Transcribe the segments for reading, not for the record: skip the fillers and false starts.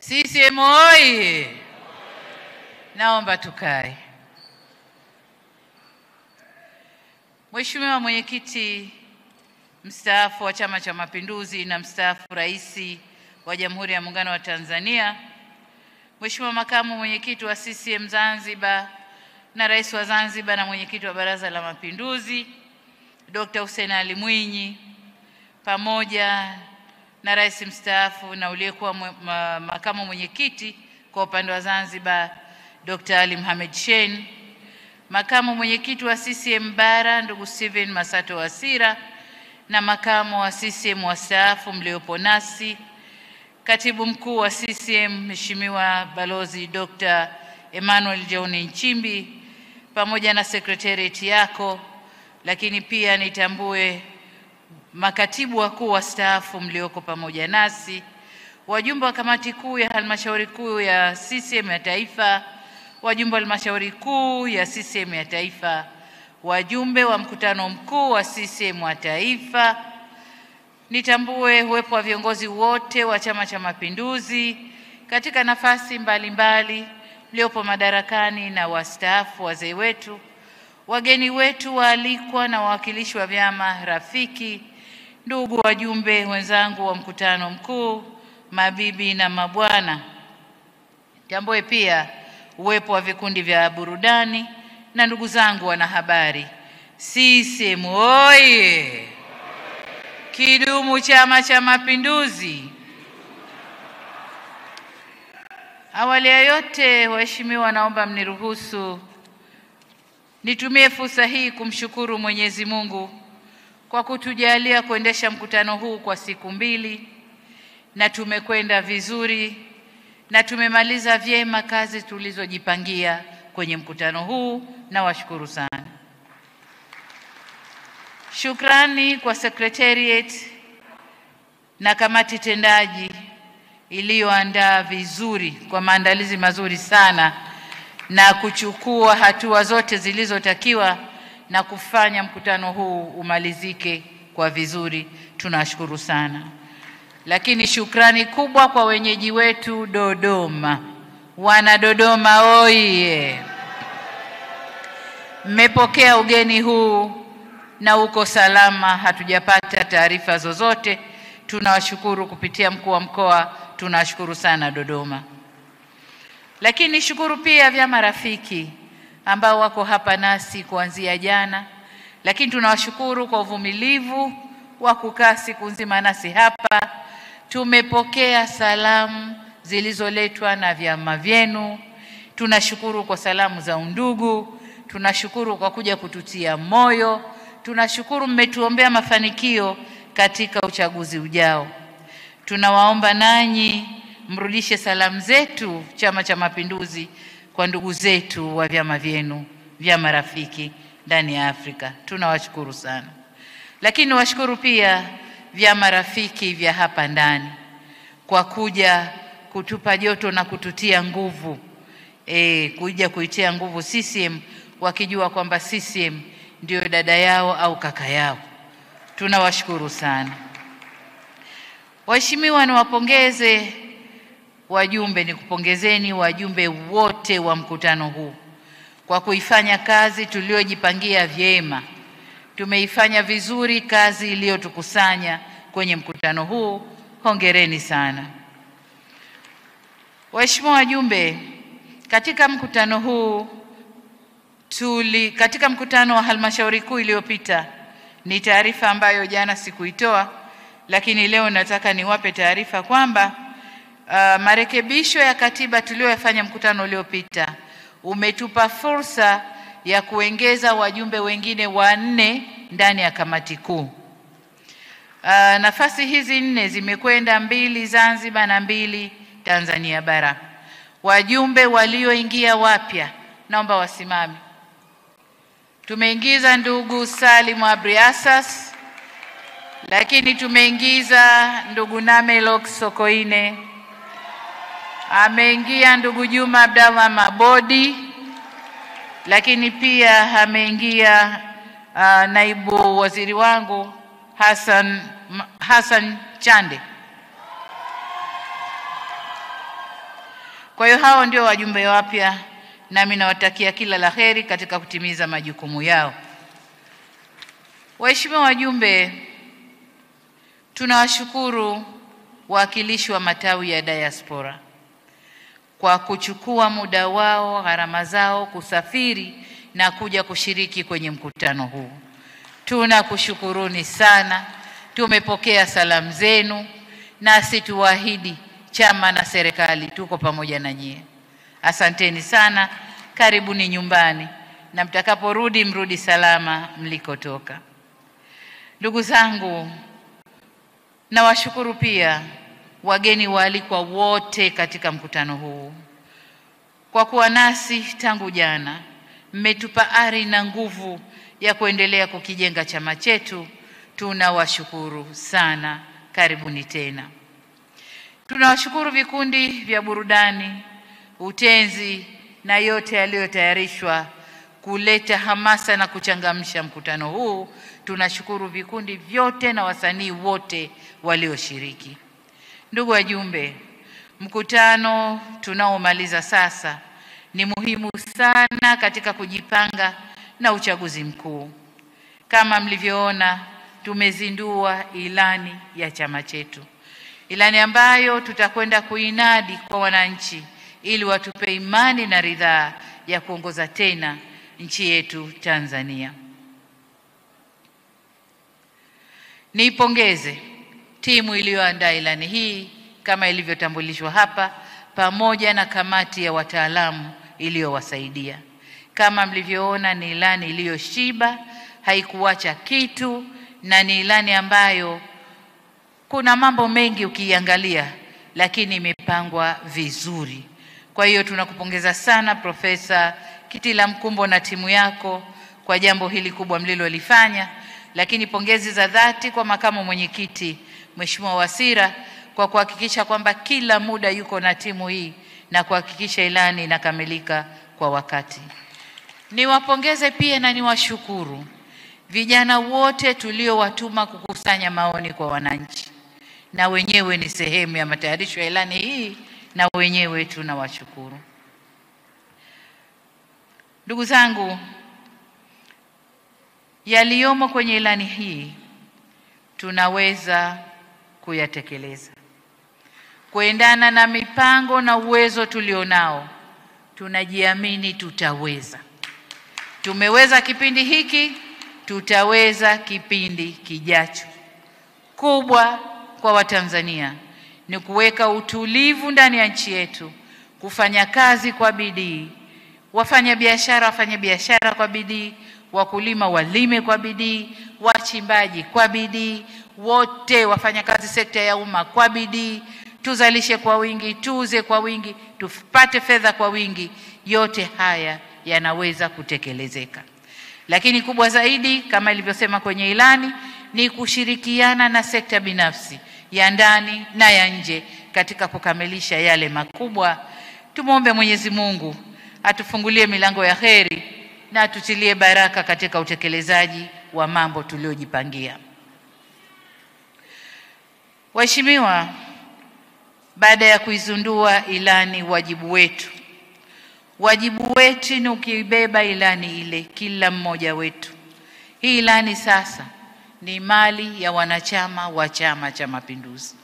CCM oyee! Naomba tukae. Mheshimiwa Mwenyekiti mstaafu wa Chama cha Mapinduzi na mstaafu Rais wa Jamhuri ya Muungano wa Tanzania, Mheshimiwa Makamu Mwenyekiti wa CCM Zanzibar na Rais wa Zanzibar na Mwenyekiti wa Baraza la Mapinduzi Dr. Hussein Ali Mwinyi, pamoja na Rais mstaafu na uliyekuwa makamu mwenyekiti kwa upande wa Zanzibar Dr. Ali Mohamed Shein, makamu mwenyekiti wa CCM Bara ndugu Steven Masato Wasira na makamu wa CCM wastaafu mliopo nasi, katibu mkuu wa CCM Mheshimiwa Balozi Dr. Emmanuel John Nchimbi, pamoja na secretariat yako, lakini pia nitambue makatibu wakuu wastaafu mlioko pamoja nasi, wajumbe wa kamati kuu ya halmashauri kuu ya CCM ya taifa, wajumbe wa halmashauri kuu ya CCM ya taifa, wajumbe wa mkutano mkuu wa CCM wa taifa. Nitambue uwepo wa viongozi wote wa Chama cha Mapinduzi katika nafasi mbalimbali mliopo madarakani na wastaafu, wazee wetu, wageni wetu waalikwa na wawakilishi wa vyama rafiki, ndugu wajumbe wenzangu wa mkutano mkuu, mabibi na mabwana. Tambue pia uwepo wa vikundi vya burudani na ndugu zangu wanahabari. CCM oyee! Kidumu Chama cha Mapinduzi! Awali ya yote, waheshimiwa, naomba mniruhusu nitumie fursa hii kumshukuru Mwenyezi Mungu kwa kutujalia kuendesha mkutano huu kwa siku mbili, na tumekwenda vizuri na tumemaliza vyema kazi tulizojipangia kwenye mkutano huu, na washukuru sana. Shukrani kwa secretariat na kamati tendaji iliyoandaa vizuri kwa maandalizi mazuri sana na kuchukua hatua zote zilizotakiwa na kufanya mkutano huu umalizike kwa vizuri. Tunashukuru sana. Lakini shukrani kubwa kwa wenyeji wetu Dodoma. Wana Dodoma oye! Mmepokea ugeni huu na uko salama, hatujapata taarifa zozote. Tunawashukuru kupitia mkuu wa mkoa, tunashukuru sana Dodoma. Lakini shukuru pia vyama rafiki ambao wako hapa nasi kuanzia jana, lakini tunawashukuru kwa uvumilivu wa kukaa siku nzima nasi hapa. Tumepokea salamu zilizoletwa na vyama vyenu. Tunashukuru kwa salamu za undugu, tunashukuru kwa kuja kututia moyo, tunashukuru mmetuombea mafanikio katika uchaguzi ujao. Tunawaomba nanyi mrudishe salamu zetu Chama cha Mapinduzi kwa ndugu zetu wa vyama vyenu, vyama rafiki ndani ya Afrika. Tunawashukuru sana. Lakini washukuru pia vyama rafiki vya hapa ndani kwa kuja kutupa joto na kututia nguvu, kuja kuitia nguvu CCM, wakijua kwamba CCM ndio dada yao au kaka yao. Tunawashukuru sana. Waheshimiwa, niwapongeze wajumbe, nikupongezeni wajumbe wote wa mkutano huu kwa kuifanya kazi tuliojipangia vyema. Tumeifanya vizuri kazi iliyotukusanya kwenye mkutano huu. Hongereni sana. Waheshimiwa wajumbe, katika mkutano huu katika mkutano wa halmashauri kuu iliyopita, ni taarifa ambayo jana sikuitoa, lakini leo nataka niwape taarifa kwamba marekebisho ya katiba tuliyofanya mkutano uliopita umetupa fursa ya kuongeza wajumbe wengine 4 ndani ya kamati kuu. Nafasi hizi 4 zimekwenda 2 Zanzibar na 2 Tanzania Bara. Wajumbe walioingia wapya naomba wasimame. Tumeingiza ndugu Salim Abriasas, Lakini tumeingiza ndugu Namelok Sokoine, ameingia ndugu Juma Abdallah Mabodi, lakini pia ameingia naibu waziri wangu Hassan Chande. Kwa hiyo hao ndio wajumbe wapya, nami nawatakia kila laheri katika kutimiza majukumu yao. Waheshimiwa wajumbe, tunawashukuru wawakilishi wa matawi ya diaspora kwa kuchukua muda wao, gharama zao kusafiri na kuja kushiriki kwenye mkutano huu. Tunakushukuruni sana. Tumepokea salamu zenu, nasi tuwaahidi chama na serikali tuko pamoja na nyie. Asanteni sana, karibuni nyumbani, na mtakaporudi mrudi salama mlikotoka. Ndugu zangu, nawashukuru pia wageni waalikwa wote katika mkutano huu kwa kuwa nasi tangu jana. Mmetupa ari na nguvu ya kuendelea kukijenga chama chetu. Tunawashukuru sana, karibuni tena. Tunawashukuru vikundi vya burudani, utenzi na yote yaliyotayarishwa kuleta hamasa na kuchangamsha mkutano huu. Tunashukuru vikundi vyote na wasanii wote walioshiriki. Ndugu wajumbe, mkutano tunaomaliza sasa ni muhimu sana katika kujipanga na uchaguzi mkuu. Kama mlivyoona, tumezindua ilani ya chama chetu, ilani ambayo tutakwenda kuinadi kwa wananchi ili watupe imani na ridhaa ya kuongoza tena nchi yetu Tanzania. Niipongeze timu iliyoandaa ilani hii kama ilivyotambulishwa hapa, pamoja na kamati ya wataalamu iliyowasaidia. Kama mlivyoona, ni ilani iliyoshiba, haikuacha kitu, na ni ilani ambayo kuna mambo mengi ukiangalia, lakini imepangwa vizuri. Kwa hiyo tunakupongeza sana Profesa Kitila Mkumbo na timu yako kwa jambo hili kubwa mlilolifanya, lakini pongezi za dhati kwa makamu mwenyekiti Mheshimiwa Wasira kwa kuhakikisha kwamba kila muda yuko na timu hii na kuhakikisha ilani inakamilika kwa wakati. Niwapongeze pia na niwashukuru vijana wote tuliowatuma kukusanya maoni kwa wananchi, na wenyewe ni sehemu ya matayarisho ya ilani hii, na wenyewe tunawashukuru. Ndugu zangu, yaliyomo kwenye ilani hii tunaweza kuyatekeleza kuendana na mipango na uwezo tulionao. Tunajiamini tutaweza. Tumeweza kipindi hiki, tutaweza kipindi kijacho. Kubwa kwa Watanzania ni kuweka utulivu ndani ya nchi yetu, kufanya kazi kwa bidii, wafanya biashara kwa bidii, wakulima walime kwa bidii, wachimbaji kwa bidii, wote wafanya kazi sekta ya umma kwa bidii, tuzalishe kwa wingi, tuuze kwa wingi, tupate fedha kwa wingi. Yote haya yanaweza kutekelezeka. Lakini kubwa zaidi, kama ilivyosema kwenye ilani, ni kushirikiana na sekta binafsi ya ndani na ya nje katika kukamilisha yale makubwa. Tumuombe Mwenyezi Mungu atufungulie milango ya heri na atutilie baraka katika utekelezaji wa mambo tuliojipangia. Waheshimiwa, baada ya kuizundua ilani, wajibu wetu ni ukibeba ilani ile, kila mmoja wetu. Hii ilani sasa ni mali ya wanachama wa Chama cha Mapinduzi.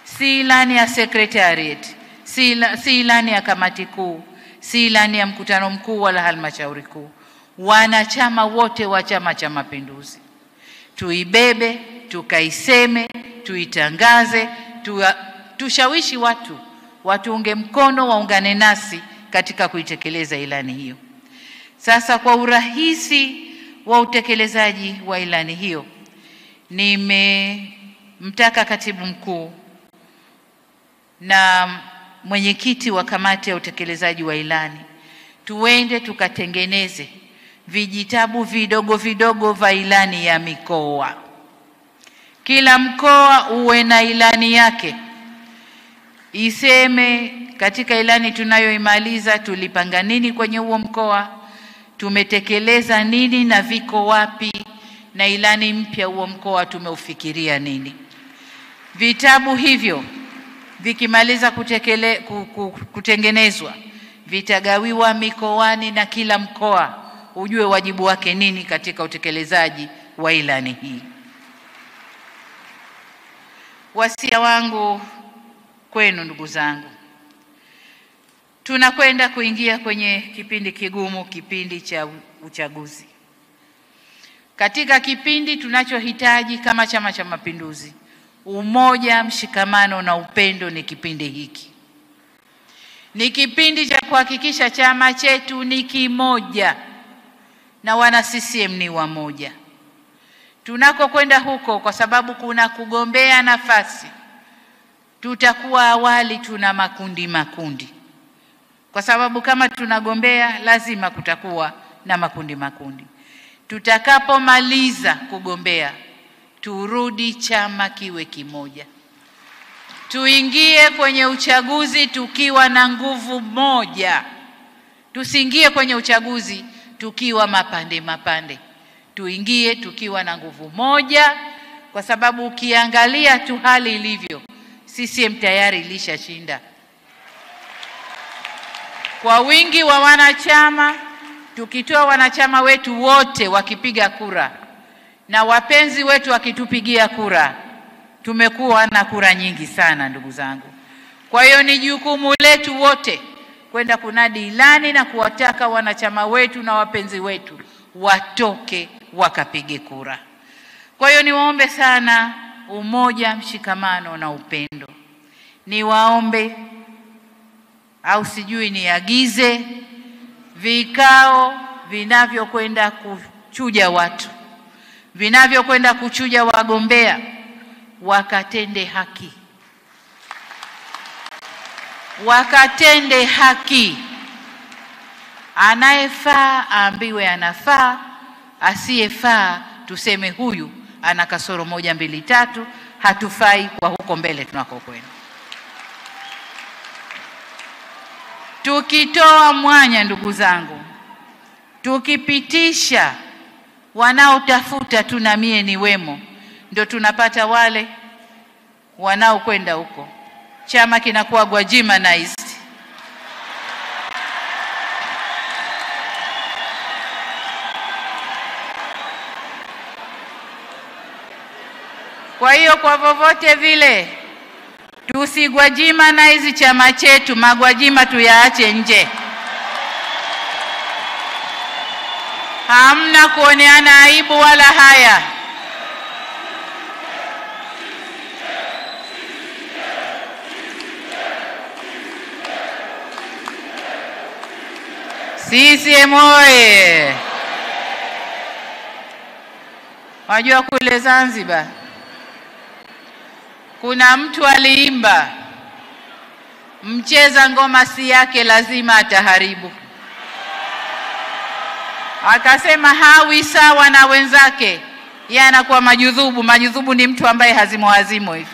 Si ilani ya secretariat, si ilani ya kamati kuu, si ilani ya mkutano mkuu wala halmashauri kuu. Wanachama wote wa Chama cha Mapinduzi tuibebe, tukaiseme, tuitangaze, tushawishi watu watuunge mkono, waungane nasi katika kuitekeleza ilani hiyo. Sasa kwa urahisi wa utekelezaji wa ilani hiyo, nimemtaka katibu mkuu na mwenyekiti wa kamati ya utekelezaji wa ilani tuende tukatengeneze vijitabu vidogo vidogo vya ilani ya mikoa. Kila mkoa uwe na ilani yake, iseme katika ilani tunayoimaliza tulipanga nini kwenye huo mkoa, tumetekeleza nini na viko wapi, na ilani mpya huo mkoa tumeufikiria nini. Vitabu hivyo vikimaliza kutengenezwa vitagawiwa mikoani, na kila mkoa ujue wajibu wake nini katika utekelezaji wa ilani hii. Wasia wangu kwenu ndugu zangu, tunakwenda kuingia kwenye kipindi kigumu, kipindi cha uchaguzi. Katika kipindi tunachohitaji kama Chama cha Mapinduzi, umoja, mshikamano na upendo, ni kipindi hiki. Ni kipindi cha kuhakikisha chama chetu ni kimoja na wana CCM ni wamoja. Tunakokwenda huko, kwa sababu kuna kugombea nafasi, tutakuwa awali tuna makundi, kwa sababu kama tunagombea lazima kutakuwa na makundi. Tutakapomaliza kugombea, turudi chama kiwe kimoja, tuingie kwenye uchaguzi tukiwa na nguvu moja. Tusiingie kwenye uchaguzi tukiwa mapande, tuingie tukiwa na nguvu moja, kwa sababu ukiangalia tu hali ilivyo, CCM tayari ilishashinda kwa wingi wa wanachama. Tukitoa wanachama wetu wote wakipiga kura na wapenzi wetu wakitupigia kura, tumekuwa na kura nyingi sana ndugu zangu. Kwa hiyo ni jukumu letu wote kwenda kunadi ilani na kuwataka wanachama wetu na wapenzi wetu watoke wakapige kura. Kwa hiyo niwaombe sana umoja, mshikamano na upendo. Niwaombe au sijui niagize vikao vinavyokwenda kuchuja watu, vinavyokwenda kuchuja wagombea, wakatende haki. Wakatende haki. Anayefaa aambiwe anafaa, asiyefaa tuseme huyu ana kasoro 1, 2, 3, hatufai kwa huko mbele tunakokwenda. Tukitoa mwanya ndugu zangu, tukipitisha wanaotafuta tu na mie ni wemo, ndio tunapata wale wanaokwenda huko, chama kinakuwa Gwajimanized. Kwa hiyo kwa vovote vile tusigwajimanize chama chetu, magwajima tuyaache nje. Hamna kuoneana aibu wala haya. CCM oye! Wajua kule Zanzibar kuna mtu aliimba, mcheza ngoma si yake lazima ataharibu. Akasema hawi sawa na wenzake, yeye anakuwa majudhubu. Majudhubu ni mtu ambaye hazimo hivi.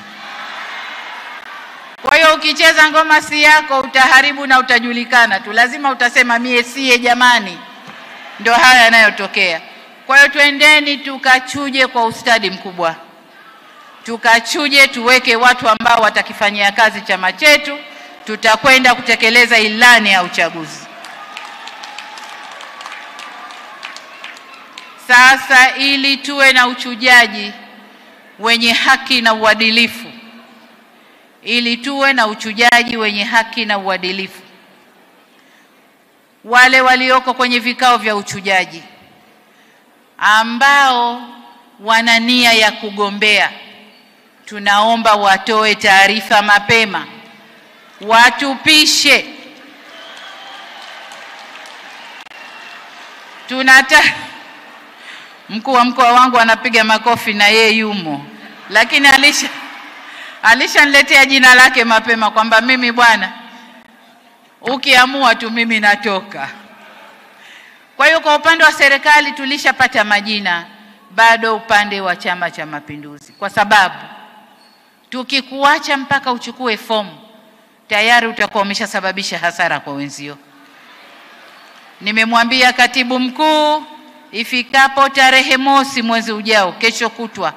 Kwa hiyo ukicheza ngoma si yako utaharibu na utajulikana tu, lazima utasema mie siye jamani. Ndio haya yanayotokea. Kwa hiyo twendeni tukachuje kwa ustadi mkubwa, tukachuje, tuweke watu ambao watakifanyia kazi chama chetu. Tutakwenda kutekeleza ilani ya uchaguzi. Sasa ili tuwe na uchujaji wenye haki na uadilifu, wale walioko kwenye vikao vya uchujaji ambao wana nia ya kugombea, tunaomba watoe taarifa mapema, watupishe. Mkuu wa mkoa wangu anapiga makofi na yeye yumo, lakini alishaniletea jina lake mapema kwamba mimi bwana, ukiamua tu mimi natoka. Kwa hiyo kwa upande wa serikali tulishapata majina, bado upande wa Chama cha Mapinduzi, kwa sababu tukikuacha mpaka uchukue fomu tayari utakuwa umeshasababisha hasara kwa wenzio. Nimemwambia katibu mkuu ifikapo tarehe 1 mwezi ujao, kesho kutwa,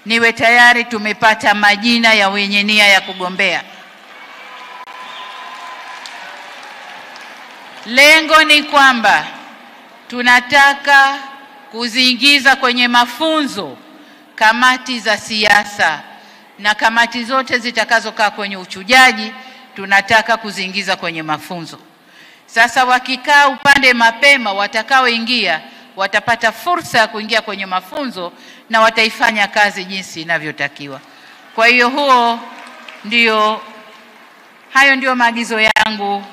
niwe tayari tumepata majina ya wenye nia ya kugombea. Lengo ni kwamba tunataka kuziingiza kwenye mafunzo kamati za siasa, na kamati zote zitakazokaa kwenye uchujaji tunataka kuziingiza kwenye mafunzo. Sasa wakikaa upande mapema, watakaoingia watapata fursa ya kuingia kwenye mafunzo na wataifanya kazi jinsi inavyotakiwa. Kwa hiyo hayo ndio maagizo yangu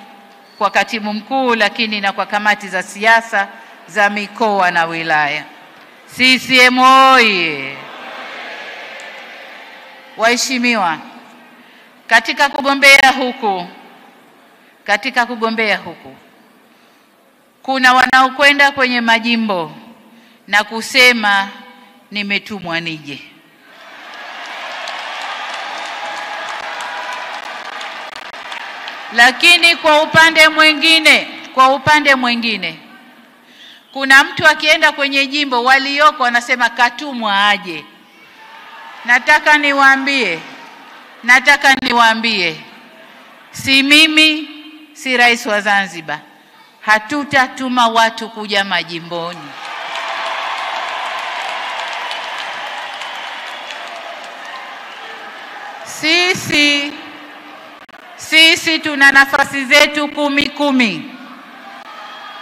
kwa katibu mkuu, lakini na kwa kamati za siasa za mikoa na wilaya. CCM oye! Waheshimiwa, katika kugombea huku kuna wanaokwenda kwenye majimbo na kusema nimetumwa nije. Lakini kwa upande mwingine kuna mtu akienda kwenye jimbo walioko anasema katumwa aje. Nataka niwaambie si mimi, si rais wa Zanzibar, hatutatuma watu kuja majimboni. Sisi tuna nafasi zetu 10.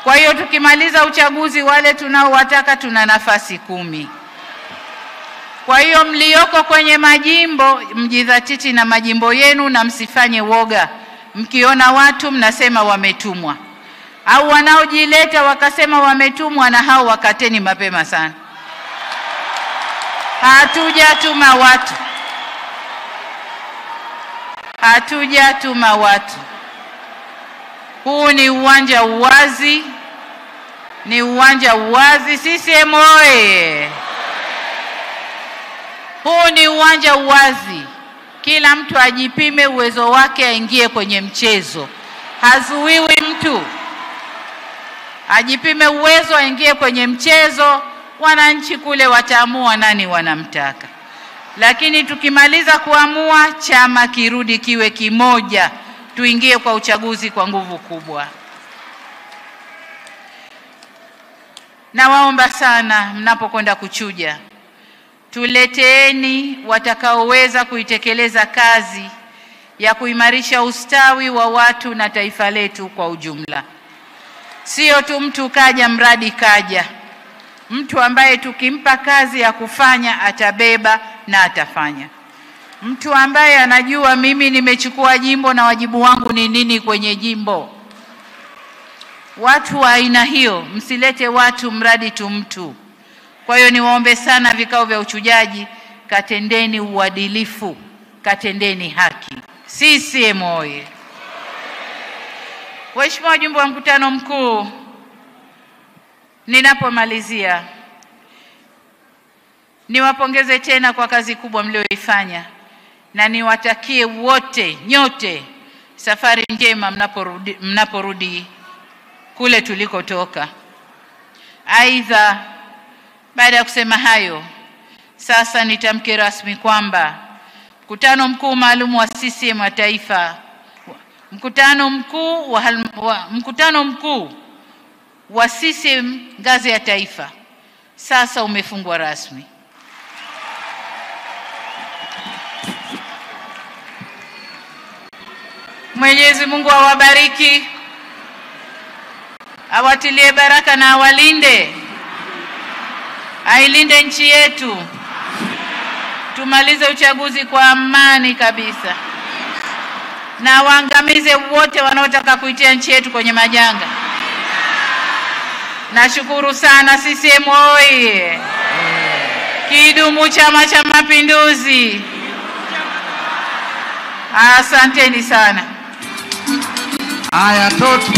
Kwa hiyo tukimaliza uchaguzi wale tunaowataka tuna nafasi 10. Kwa hiyo mlioko kwenye majimbo mjidhatiti na majimbo yenu na msifanye woga. Mkiona watu mnasema wametumwa, au wanaojileta wakasema wametumwa, na hao wakateni mapema sana. Hatujatuma watu. Huu ni uwanja uwazi. CCM oye! Huu ni uwanja uwazi. Kila mtu ajipime uwezo wake, aingie kwenye mchezo. Hazuiwi mtu. Ajipime uwezo, aingie kwenye mchezo. Wananchi kule wataamua nani wanamtaka. Lakini tukimaliza kuamua, chama kirudi kiwe kimoja, tuingie kwa uchaguzi kwa nguvu kubwa. Nawaomba sana mnapokwenda kuchuja, tuleteeni watakaoweza kuitekeleza kazi ya kuimarisha ustawi wa watu na taifa letu kwa ujumla. Sio tu mtu kaja mradi kaja. Mtu ambaye tukimpa kazi ya kufanya atabeba na atafanya. Mtu ambaye anajua mimi nimechukua jimbo na wajibu wangu ni nini kwenye jimbo. Watu wa aina hiyo, msilete watu mradi tu mtu. Kwa hiyo niwaombe sana vikao vya uchujaji, katendeni uadilifu, katendeni haki. CCM oye! Waheshimiwa wajumbe wa mkutano mkuu, ninapomalizia niwapongeze tena kwa kazi kubwa mlioifanya, na niwatakie nyote safari njema mnaporudi kule tulikotoka. Aidha, baada ya kusema hayo, sasa nitamke rasmi kwamba mkutano mkuu maalum wa CCM wa taifa, mkutano mkuu wa CCM ngazi ya taifa sasa umefungwa rasmi. Mwenyezi Mungu awabariki, awatilie baraka na awalinde. Ailinde nchi yetu. Tumalize uchaguzi kwa amani kabisa. Na waangamize wote wanaotaka kuitia nchi yetu kwenye majanga. Nashukuru sana. CCM oye! Kidumu Chama cha Mapinduzi! Asanteni sana. Haya toto.